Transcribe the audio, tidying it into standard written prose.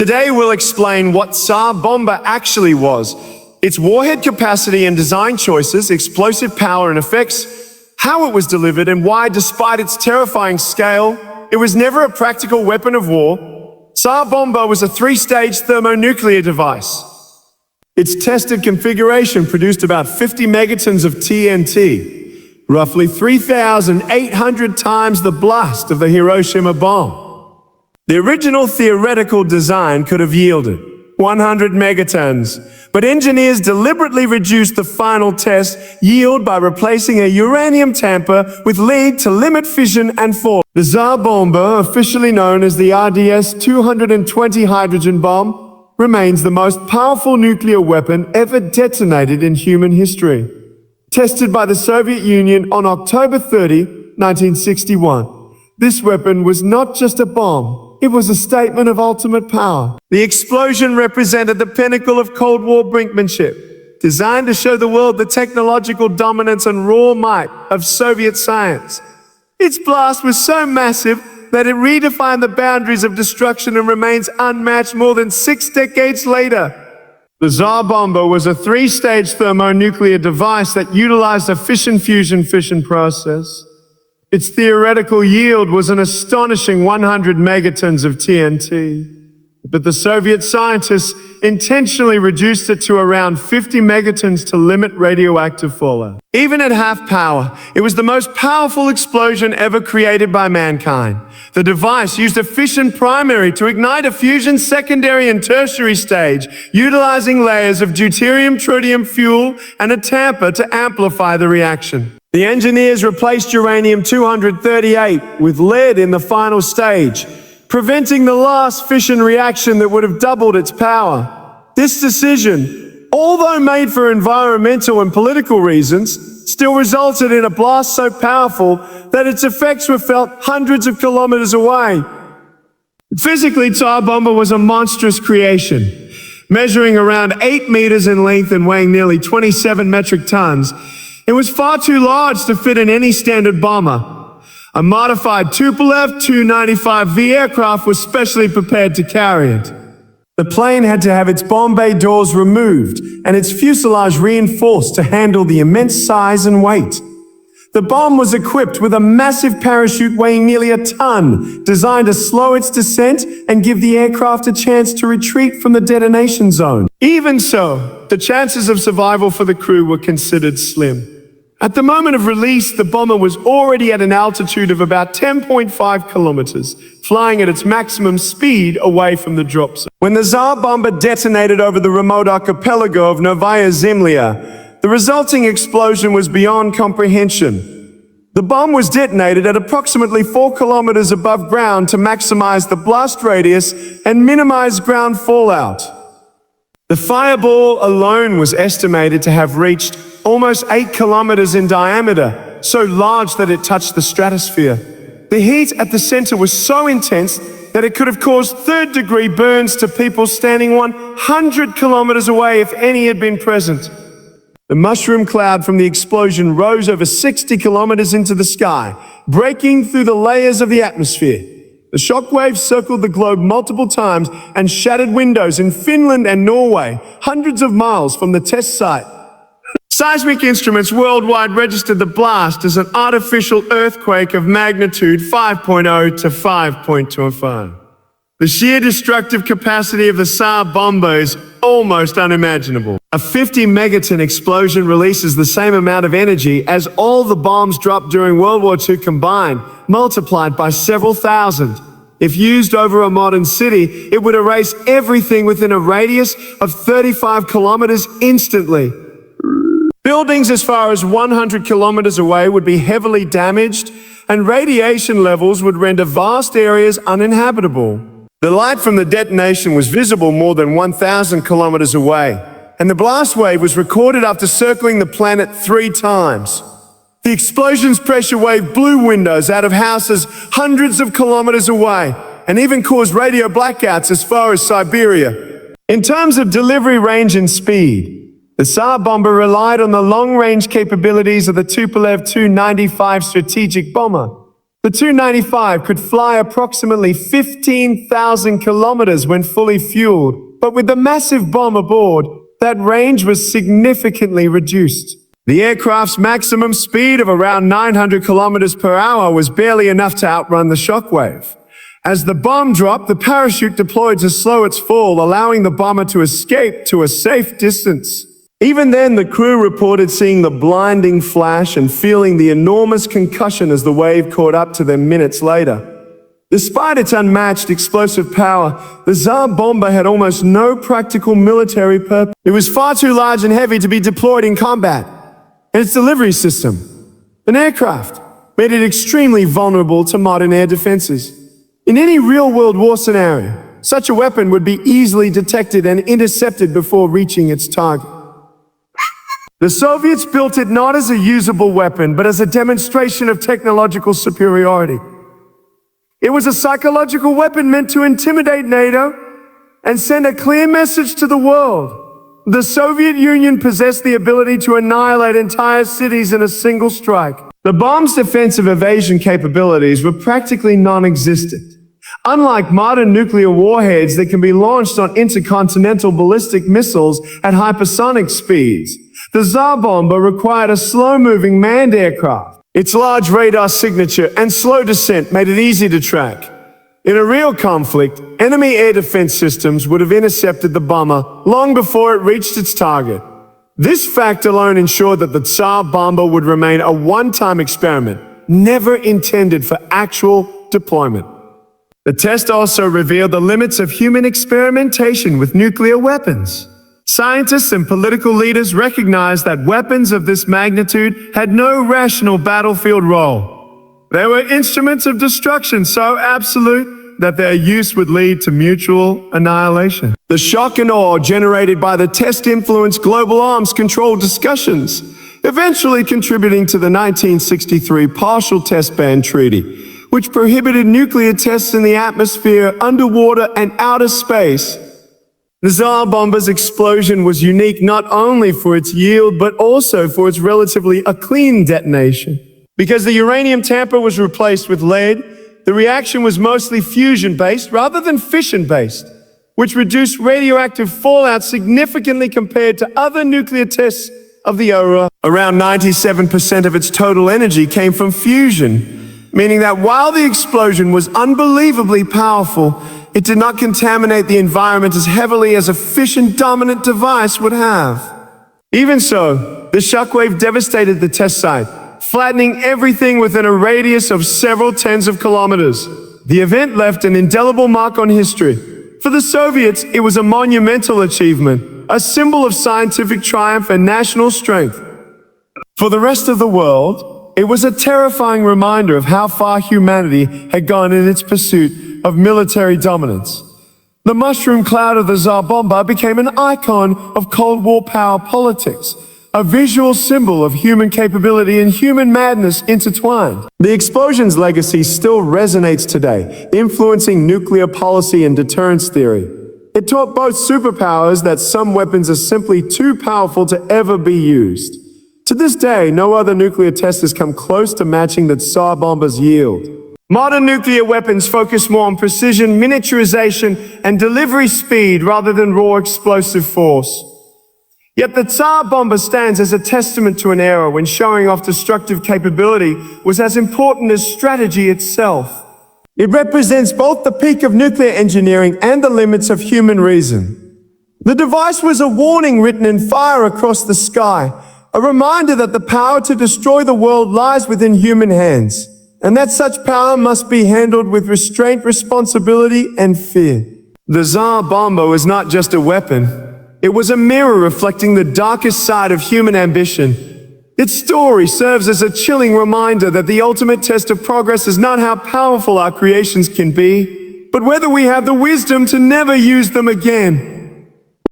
Today we'll explain what Tsar Bomba actually was, its warhead capacity and design choices, explosive power and effects, how it was delivered, and why, despite its terrifying scale, it was never a practical weapon of war. Tsar Bomba was a three-stage thermonuclear device. Its tested configuration produced about 50 megatons of TNT, roughly 3,800 times the blast of the Hiroshima bomb. The original theoretical design could have yielded 100 megatons, but engineers deliberately reduced the final test yield by replacing a uranium tamper with lead to limit fission and fall. The Tsar Bomba, officially known as the RDS-220 hydrogen bomb, remains the most powerful nuclear weapon ever detonated in human history. Tested by the Soviet Union on October 30, 1961. This weapon was not just a bomb, it was a statement of ultimate power. The explosion represented the pinnacle of Cold War brinkmanship, designed to show the world the technological dominance and raw might of Soviet science. Its blast was so massive that it redefined the boundaries of destruction and remains unmatched more than 6 decades later. The Tsar Bomba was a three-stage thermonuclear device that utilized a fission-fusion-fission process. Its theoretical yield was an astonishing 100 megatons of TNT. But the Soviet scientists intentionally reduced it to around 50 megatons to limit radioactive fallout. Even at half power, it was the most powerful explosion ever created by mankind. The device used a fission primary to ignite a fusion secondary and tertiary stage, utilizing layers of deuterium tritium fuel and a tamper to amplify the reaction. The engineers replaced uranium-238 with lead in the final stage, preventing the last fission reaction that would have doubled its power. This decision, although made for environmental and political reasons, still resulted in a blast so powerful that its effects were felt hundreds of kilometers away. Physically, Tsar Bomba was a monstrous creation. Measuring around 8 meters in length and weighing nearly 27 metric tons, it was far too large to fit in any standard bomber. A modified Tupolev Tu-95V aircraft was specially prepared to carry it. The plane had to have its bomb bay doors removed and its fuselage reinforced to handle the immense size and weight. The bomb was equipped with a massive parachute weighing nearly a ton, designed to slow its descent and give the aircraft a chance to retreat from the detonation zone. Even so, the chances of survival for the crew were considered slim. At the moment of release, the bomber was already at an altitude of about 10.5 kilometers, flying at its maximum speed away from the drop zone. When the Tsar Bomba detonated over the remote archipelago of Novaya Zemlya, the resulting explosion was beyond comprehension. The bomb was detonated at approximately 4 kilometers above ground to maximize the blast radius and minimize ground fallout. The fireball alone was estimated to have reached almost 8 kilometers in diameter, so large that it touched the stratosphere. The heat at the center was so intense that it could have caused third-degree burns to people standing 100 kilometers away if any had been present. The mushroom cloud from the explosion rose over 60 kilometers into the sky, breaking through the layers of the atmosphere. The shockwave circled the globe multiple times and shattered windows in Finland and Norway, hundreds of miles from the test site. Seismic instruments worldwide registered the blast as an artificial earthquake of magnitude 5.0 to 5.25. The sheer destructive capacity of the Tsar Bomba is almost unimaginable. A 50 megaton explosion releases the same amount of energy as all the bombs dropped during World War II combined, multiplied by several thousand. If used over a modern city, it would erase everything within a radius of 35 kilometers instantly. Buildings as far as 100 kilometers away would be heavily damaged, and radiation levels would render vast areas uninhabitable. The light from the detonation was visible more than 1,000 kilometers away, and the blast wave was recorded after circling the planet 3 times. The explosion's pressure wave blew windows out of houses hundreds of kilometers away, and even caused radio blackouts as far as Siberia. In terms of delivery range and speed, the Tsar Bomba relied on the long-range capabilities of the Tupolev Tu-95 strategic bomber. The Tu-95 could fly approximately 15,000 kilometers when fully fueled, but with the massive bomb aboard, that range was significantly reduced. The aircraft's maximum speed of around 900 kilometers per hour was barely enough to outrun the shockwave. As the bomb dropped, the parachute deployed to slow its fall, allowing the bomber to escape to a safe distance. Even then, the crew reported seeing the blinding flash and feeling the enormous concussion as the wave caught up to them minutes later. Despite its unmatched explosive power, the Tsar Bomba had almost no practical military purpose. It was far too large and heavy to be deployed in combat. And its delivery system, an aircraft, made it extremely vulnerable to modern air defenses. In any real-world war scenario, such a weapon would be easily detected and intercepted before reaching its target. The Soviets built it not as a usable weapon, but as a demonstration of technological superiority. It was a psychological weapon meant to intimidate NATO and send a clear message to the world. The Soviet Union possessed the ability to annihilate entire cities in a single strike. The bomb's defensive evasion capabilities were practically non-existent. Unlike modern nuclear warheads that can be launched on intercontinental ballistic missiles at hypersonic speeds, the Tsar Bomba required a slow-moving manned aircraft. Its large radar signature and slow descent made it easy to track. In a real conflict, enemy air defense systems would have intercepted the bomber long before it reached its target. This fact alone ensured that the Tsar Bomba would remain a one-time experiment, never intended for actual deployment. The test also revealed the limits of human experimentation with nuclear weapons. Scientists and political leaders recognized that weapons of this magnitude had no rational battlefield role. They were instruments of destruction so absolute that their use would lead to mutual annihilation. The shock and awe generated by the test influenced global arms control discussions, eventually contributing to the 1963 Partial Test Ban Treaty, which prohibited nuclear tests in the atmosphere, underwater, and outer space. The Tsar Bomba's explosion was unique not only for its yield, but also for its relatively clean detonation. Because the uranium tamper was replaced with lead, the reaction was mostly fusion-based rather than fission-based, which reduced radioactive fallout significantly compared to other nuclear tests of the era. Around 97% of its total energy came from fusion, meaning that while the explosion was unbelievably powerful, it did not contaminate the environment as heavily as a fission-dominant device would have. Even so, the shockwave devastated the test site, flattening everything within a radius of several tens of kilometers. The event left an indelible mark on history. For the Soviets, it was a monumental achievement, a symbol of scientific triumph and national strength. For the rest of the world, it was a terrifying reminder of how far humanity had gone in its pursuit of military dominance. The mushroom cloud of the Tsar Bomba became an icon of Cold War power politics, a visual symbol of human capability and human madness intertwined. The explosion's legacy still resonates today, influencing nuclear policy and deterrence theory. It taught both superpowers that some weapons are simply too powerful to ever be used. To this day, no other nuclear test has come close to matching the Tsar Bomba's yield. Modern nuclear weapons focus more on precision, miniaturization, and delivery speed rather than raw explosive force. Yet the Tsar Bomba stands as a testament to an era when showing off destructive capability was as important as strategy itself. It represents both the peak of nuclear engineering and the limits of human reason. The device was a warning written in fire across the sky, a reminder that the power to destroy the world lies within human hands, and that such power must be handled with restraint, responsibility, and fear. The Tsar Bomba was not just a weapon. It was a mirror reflecting the darkest side of human ambition. Its story serves as a chilling reminder that the ultimate test of progress is not how powerful our creations can be, but whether we have the wisdom to never use them again.